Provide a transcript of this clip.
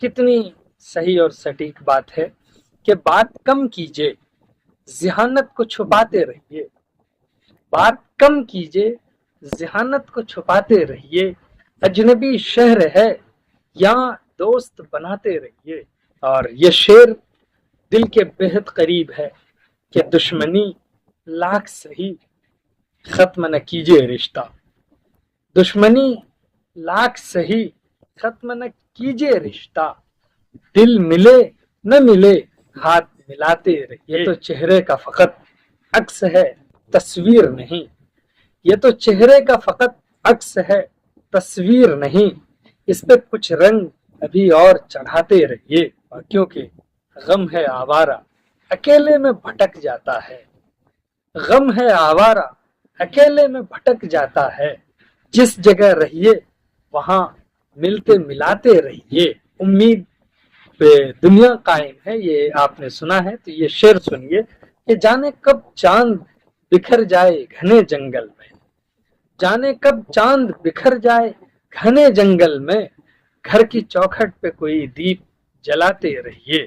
کتنی صحیح اور سٹیک بات ہے کہ بات کم کیجیے، ذہانت کو چھپاتے رہیے، بات کم کیجیے، ذہانت کو چھپاتے رہیے، اجنبی شہر ہے یہاں دوست بناتے رہیے۔ اور یہ شعر دل کے بہت قریب ہے کہ دشمنی لاکھ سہی ختم نہ کیجیے رشتہ، دشمنی لاکھ سہی ختم نہ کیجیے رشتہ، دل ملے نہ ملے ہاتھ ملاتے رہیے۔ یہ تو چہرے کا فقط عکس ہے تصویر نہیں، یہ تو چہرے کا فقط عکس ہے تصویر نہیں، اس پہ کچھ رنگ ابھی اور چڑھاتے رہیے۔ اور کیونکہ غم ہے آوارہ اکیلے میں بھٹک جاتا ہے، غم ہے آوارہ اکیلے میں بھٹک جاتا ہے، جس جگہ رہیے وہاں ملتے ملاتے رہیے، امید پہ دنیا قائم ہے۔ یہ آپ نے سنا ہے تو یہ شعر سنیے کہ جانے کب چاند بکھر جائے گھنے جنگل میں، جانے کب چاند بکھر جائے گھنے جنگل میں، گھر کی چوکھٹ پہ کوئی دیپ جلاتے رہیے۔